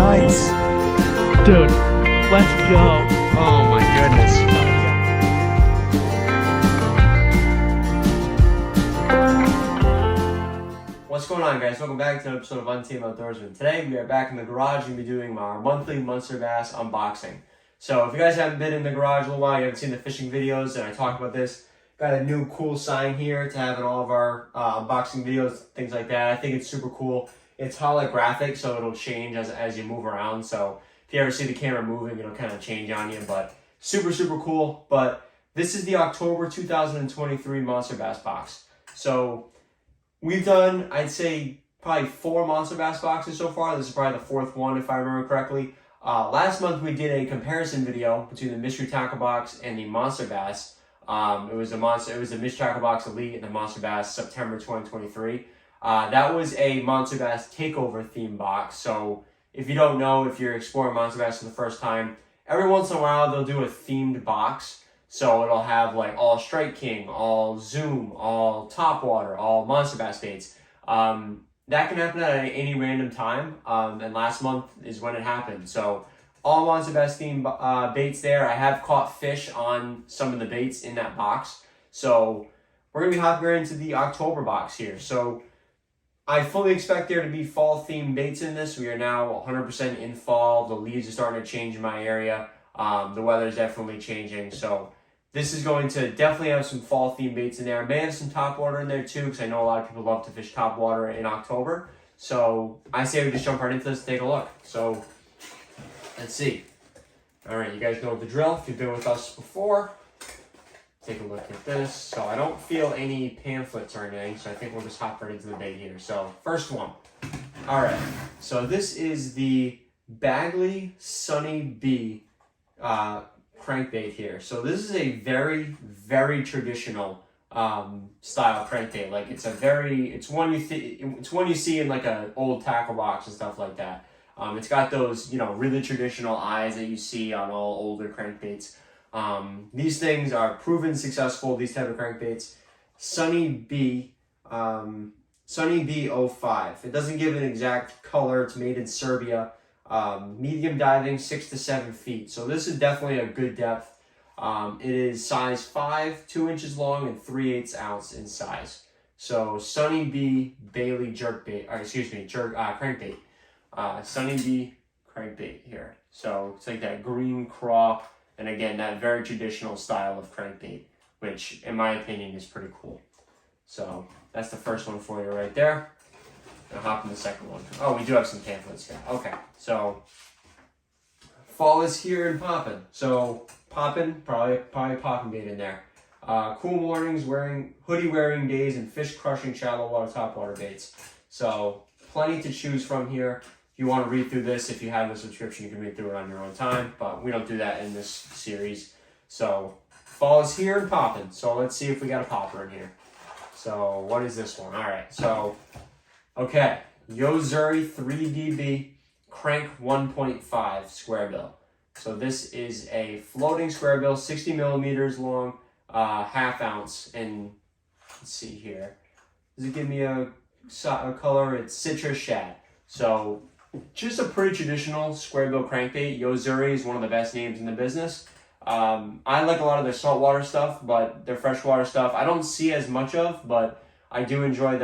Nice. Dude, let's go. Oh my goodness. What's going on, guys? Welcome back to an episode of Untamed Outdoorsman. Today we are back in the garage and we'll be doing our monthly MonsterBass unboxing. So if you guys haven't been in the garage in a while, you haven't seen the fishing videos and I talk about this, got a new cool sign here to have in all of our unboxing videos, things like that. I think it's super cool. It's holographic, so it'll change as you move around. So if you ever see the camera moving, it'll kind of change on you, but super cool. But this is the October 2023 MonsterBass box. So we've done, I'd say, probably 4 MonsterBass boxes so far. This is probably the 4th one, if I remember correctly. Last month we did a comparison video between the Mystery Tackle Box and the MonsterBass. It was the Mystery Tackle Box Elite and the MonsterBass September 2023. That was a MonsterBass Takeover theme box. So if you don't know, if you're exploring MonsterBass for the first time, every once in a while they'll do a themed box. So it'll have like all Strike King, all Zoom, all Topwater, all MonsterBass baits. That can happen at any random time, and last month is when it happened. So all MonsterBass themed baits there. I have caught fish on some of the baits in that box. So we're going to be hopping right into the October box here. So I fully expect there to be fall themed baits in this. We are now 100% in fall. The leaves are starting to change in my area. The weather is definitely changing. So this is going to definitely have some fall themed baits in there. I may have some topwater in there too, because I know a lot of people love to fish topwater in October. So I say we just jump right into this and take a look. So let's see. All right, you guys know the drill. If you've been with us before, take a look at this. So I don't feel any pamphlets or anything, so I think we'll just hop right into the bait here. So first one. All right, so this is the Bagley Sunny Bee crankbait here. So this is a very traditional style crankbait. Like it's one you see in like an old tackle box and stuff like that. It's got those, really traditional eyes that you see on all older crankbaits. These things are proven successful, these type of crankbaits. Sunny Bee 05. It doesn't give an exact color. It's made in Serbia. Medium diving, 6 to 7 feet. So this is definitely a good depth. It is size 5, 2 inches long, and 3/8 ounce in size. So Sunny Bee Bailey crankbait. Sunny Bee crankbait here. So it's like that green craw, and again, that very traditional style of crankbait, which in my opinion is pretty cool. So that's the first one for you right there. I'll hop in the second one. Oh, we do have some pamphlets here. Okay, so fall is here and popping. So popping, probably popping bait in there. Cool mornings, hoodie wearing days, and fish crushing shallow water topwater baits. So plenty to choose from here. If you want to read through this, if you have a subscription, you can read through it on your own time, but we don't do that in this series. So fall is here and popping. So let's see if we got a popper in here. So what is this one? All right, so okay, Xzone 3DB Crank 1.5 square bill. So this is a floating square bill, 60 millimeters long, half ounce, and let's see here. Does it give me a color? It's citrus shad. So just a pretty traditional square bill crankbait. Xzone is one of the best names in the business. I like a lot of their saltwater stuff, but their freshwater stuff I don't see as much of, but I do enjoy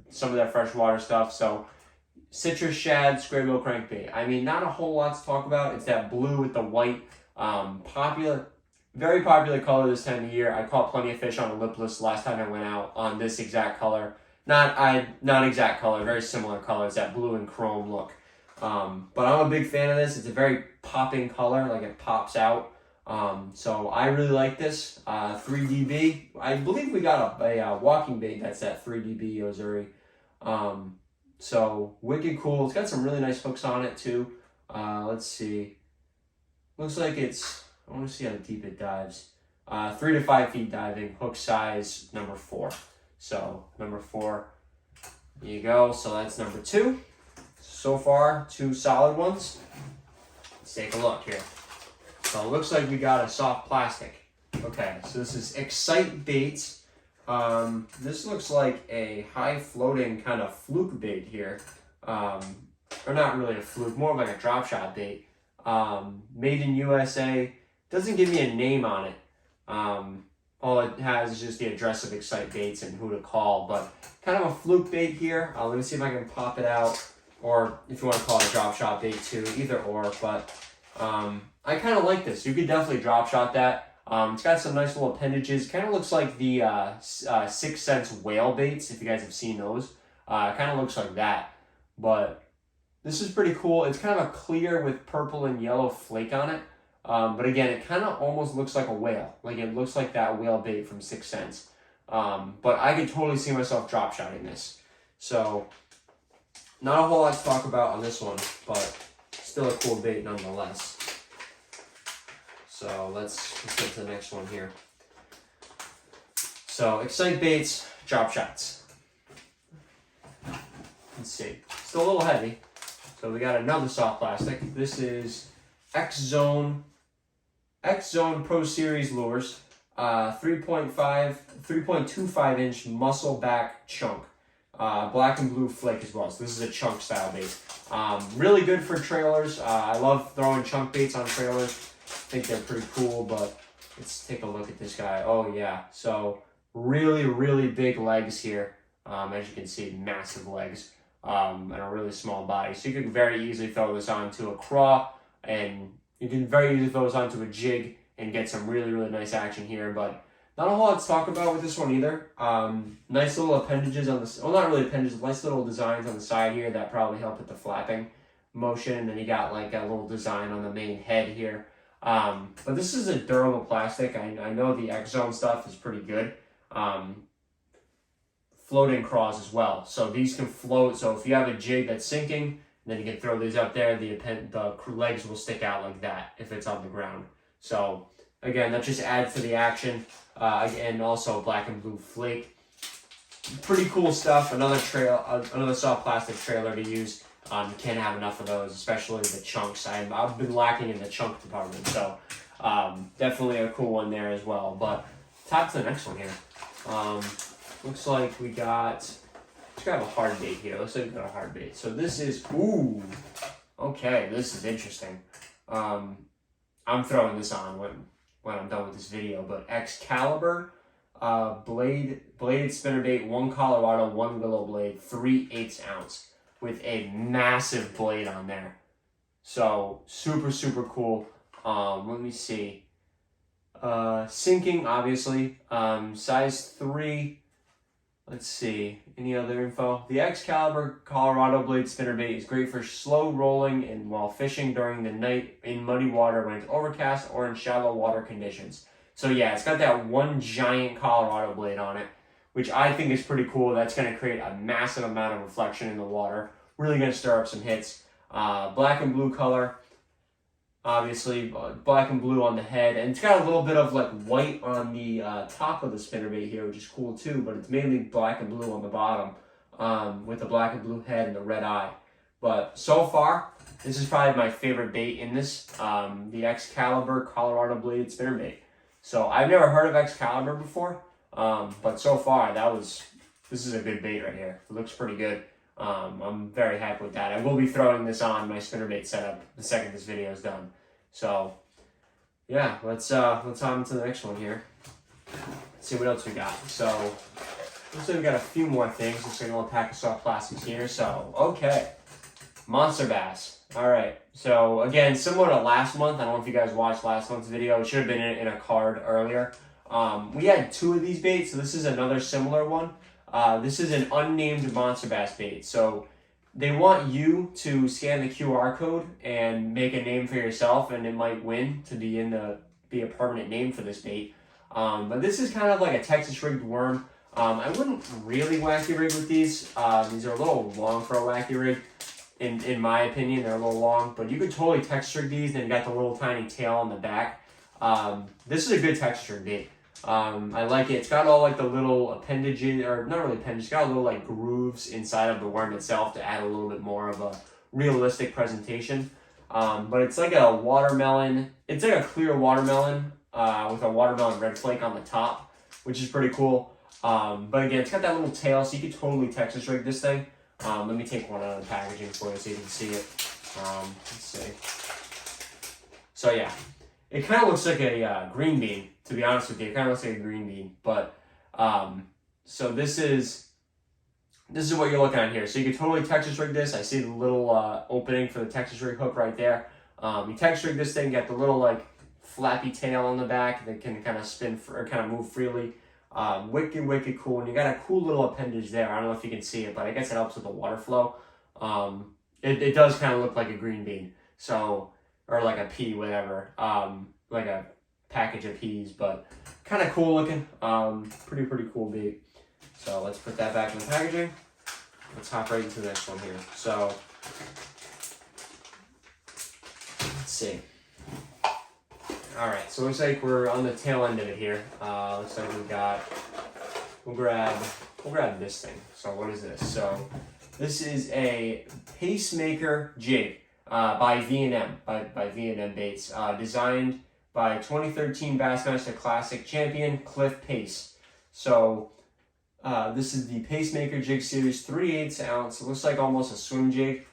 some of their freshwater stuff. So citrus shad square bill crankbait. I mean, not a whole lot to talk about. It's that blue with the white. Very popular color this time of year. I caught plenty of fish on a lipless last time I went out on this exact color. Not exact color, very similar color. It's that blue and chrome look. But I'm a big fan of this. It's a very popping color, like it pops out. So I really like this. 3DB. I believe we got a walking bait that's that 3DB Xzone. So wicked cool. It's got some really nice hooks on it too. Let's see. Looks like I want to see how deep it dives. 3 to 5 feet diving. Hook size number 4. So number 4. There you go. So that's number 2. So far, 2 solid ones. Let's take a look here. So it looks like we got a soft plastic. Okay, so this is Excite Baits. This looks like a high floating kind of fluke bait here. or not really a fluke, more of like a drop shot bait. Made in USA. Doesn't give me a name on it. All it has is just the address of Excite Baits and who to call, but kind of a fluke bait here. Let me see if I can pop it out, or if you want to call it a drop shot bait too, either or, but I kind of like this. You could definitely drop shot that. It's got some nice little appendages. Kind of looks like the 6 Cents whale baits, if you guys have seen those. Kind of looks like that, but this is pretty cool. It's kind of a clear with purple and yellow flake on it. But again, it kind of almost looks like a whale. Like it looks like that whale bait from 6 Cents. But I could totally see myself drop shotting this. So, not a whole lot to talk about on this one, but still a cool bait nonetheless. So let's get to the next one here. So, Excite Baits, drop shots. Let's see. Still a little heavy. So we got another soft plastic. This is Xzone Pro Series lures, 3.25 inch muscle back chunk, black and blue flake as well. So this is a chunk style bait. Really good for trailers. I love throwing chunk baits on trailers. I think they're pretty cool, but let's take a look at this guy. Oh yeah, so really big legs here. As you can see, massive legs. And a really small body. So you can very easily throw this onto a craw, and you can very easily throw this onto a jig and get some really nice action here. But not a whole lot to talk about with this one either. Nice little appendages on the, well, not really appendages, nice little designs on the side here that probably help with the flapping motion. And then you got like a little design on the main head here. But this is a durable plastic. I know the Xzone stuff is pretty good. Floating craws as well. So these can float. So if you have a jig that's sinking, then you can throw these up there. The legs will stick out like that if it's on the ground. So again, that just adds to the action. Again, also black and blue flake. Pretty cool stuff. Another soft plastic trailer to use. You can't have enough of those, especially the chunks. I've been lacking in the chunk department. So definitely a cool one there as well. But top to the next one here. Looks like we got, let's grab a hard bait here. Looks like we got a hard bait. So this is, ooh, okay, this is interesting. I'm throwing this on when I'm done with this video, but Xcalibur, bladed spinnerbait, 1 Colorado, 1 willow blade, 3/8 ounce with a massive blade on there. So super cool. Let me see. Sinking, obviously, size 3. Let's see, any other info? The Xcalibur Colorado blade spinnerbait is great for slow rolling and while fishing during the night in muddy water when it's overcast or in shallow water conditions. So yeah, it's got that one giant Colorado blade on it, which I think is pretty cool. That's going to create a massive amount of reflection in the water. Really going to stir up some hits. Black and blue color. Obviously, black and blue on the head, and it's got a little bit of like white on the top of the spinnerbait here, which is cool too, but it's mainly black and blue on the bottom, with the black and blue head and the red eye. But so far, this is probably my favorite bait in this, the Xcalibur Colorado bladed spinnerbait. So I've never heard of Xcalibur before, but so far this is a good bait right here. It looks pretty good. I'm very happy with that. I will be throwing this on my spinnerbait setup the second this video is done. So, yeah, let's on to the next one here. Let's see what else we got. So, looks like we got a few more things. Looks like a little pack of soft plastics here. So, okay, MonsterBass. All right. So again, similar to last month. I don't know if you guys watched last month's video. It should have been in a card earlier. We had 2 of these baits, so this is another similar one. This is an unnamed MonsterBass bait. So they want you to scan the QR code and make a name for yourself, and it might win to be a permanent name for this bait. But this is kind of like a Texas rigged worm. I wouldn't really wacky rig with these. These are a little long for a wacky rig. In my opinion, they're a little long, but you could totally Texas rig these, and you got the little tiny tail on the back. This is a good Texas rig bait. I like it. It's got all like the little appendages, or not really appendages, it's got little like grooves inside of the worm itself to add a little bit more of a realistic presentation. But it's like a watermelon, it's like a clear watermelon with a watermelon red flake on the top, which is pretty cool. But again, it's got that little tail, so you could totally Texas rig this thing. Let me take one out of the packaging for you so you can see it. Let's see. So yeah, it kind of looks like a green bean, to be honest with you. It kind of looks like a green bean, but so this is what you're looking at here. So you can totally Texas rig this. I see the little opening for the Texas rig hook right there. You Texas rig this thing, get the little like flappy tail on the back that can kind of spin or kind of move freely. Wicked cool, and you got a cool little appendage there. I don't know if you can see it, but I guess it helps with the water flow. It does kind of look like a green bean, so, or like a pea, whatever, like a package of peas, but kind of cool looking. Pretty cool bait. So let's put that back in the packaging. Let's hop right into the next one here. So let's see. All right, so it looks like we're on the tail end of it here. Looks like we'll grab this thing. So what is this? So this is a pacemaker jig by V&M, by V&M Baits, designed by 2013 Bassmaster Classic champion Cliff Pace. So this is the Pacemaker Jig Series 3/8 ounce. It looks like almost a swim jig.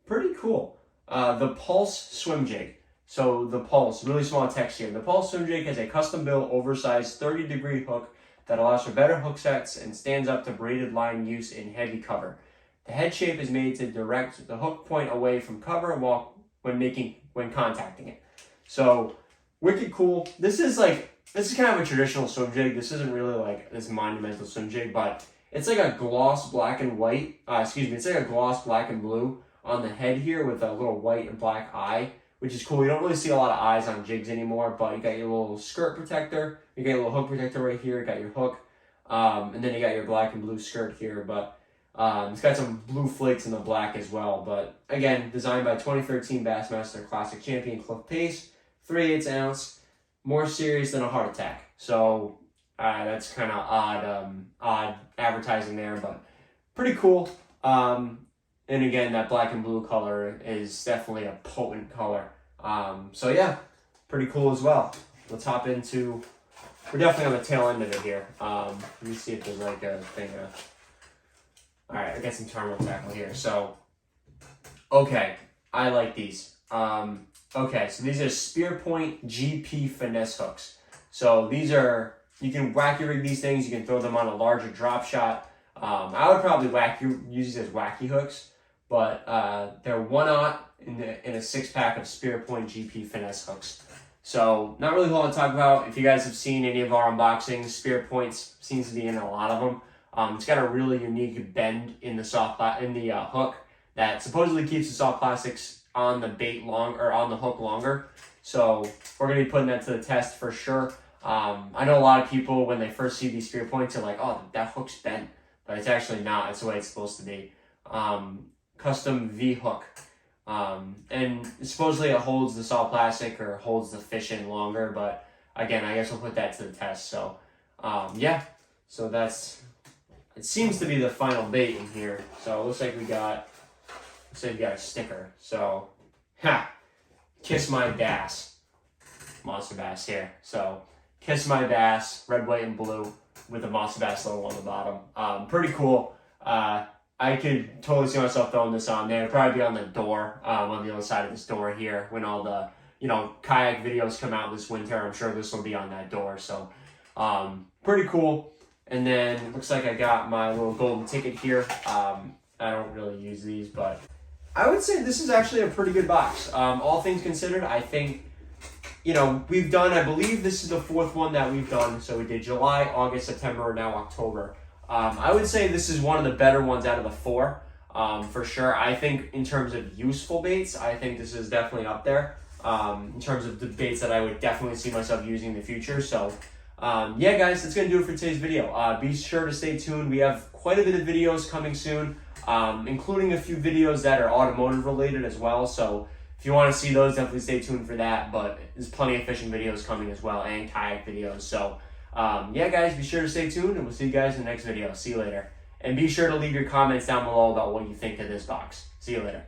Pretty cool. The Pulse swim jig. So the Pulse, really small text here. The Pulse swim jig has a custom-built, oversized 30-degree hook that allows for better hook sets and stands up to braided line use in heavy cover. The head shape is made to direct the hook point away from cover when contacting it. So wicked cool. This is kind of a traditional swim jig. This isn't really like this monumental swim jig, but it's like a gloss black and white. It's like a gloss black and blue on the head here with a little white and black eye, which is cool. You don't really see a lot of eyes on jigs anymore, but you got your little skirt protector, you got your little hook protector right here, you got your hook, and then you got your black and blue skirt here, but it's got some blue flakes in the black as well. But again, designed by 2013 Bassmaster Classic champion Cliff Pace, 3/8 ounce, more serious than a heart attack. So that's kind of odd advertising there, but pretty cool. And again, that black and blue color is definitely a potent color. So yeah, pretty cool as well. Let's hop into, we're definitely on the tail end of it here. Let me see if there's like a thing. All right, I got some terminal tackle here. So, okay, I like these. Okay, so these are Spear Point GP finesse hooks. So these are, you can wacky rig these things. You can throw them on a larger drop shot. I would probably use these as wacky hooks, but they're 1/0 in a 6-pack of Spear Point GP finesse hooks. So not really a whole lot to talk about. If you guys have seen any of our unboxings, Spear Points seems to be in a lot of them. It's got a really unique bend in the hook that supposedly keeps the soft plastics on the bait on the hook longer. So we're gonna be putting that to the test for sure. I know a lot of people, when they first see these Spear Points, are like, "Oh, that hook's bent," but it's actually not. It's the way it's supposed to be. Custom V hook, and supposedly it holds the soft plastic or holds the fish in longer. But again, I guess we'll put that to the test. So yeah, so it seems to be the final bait in here. So it looks like we got a sticker. So Kiss My Bass, MonsterBass here. So Kiss My Bass, red, white, and blue with the MonsterBass logo on the bottom. Pretty cool. I could totally see myself throwing this on there. It'd probably be on the door, on the other side of this door here when all the kayak videos come out this winter. I'm sure this will be on that door. So pretty cool. And then it looks like I got my little golden ticket here. I don't really use these, but I would say this is actually a pretty good box. All things considered, I think, we've done, I believe this is the 4th one that we've done. So we did July, August, September, now October. I would say this is one of the better ones out of the 4, for sure. I think in terms of useful baits, I think this is definitely up there. In terms of the baits that I would definitely see myself using in the future. So yeah, guys, that's going to do it for today's video. Be sure to stay tuned. We have quite a bit of videos coming soon, including a few videos that are automotive related as well. So if you want to see those, definitely stay tuned for that. But there's plenty of fishing videos coming as well, and kayak videos. So yeah, guys, be sure to stay tuned, and we'll see you guys in the next video. See you later. And be sure to leave your comments down below about what you think of this box. See you later.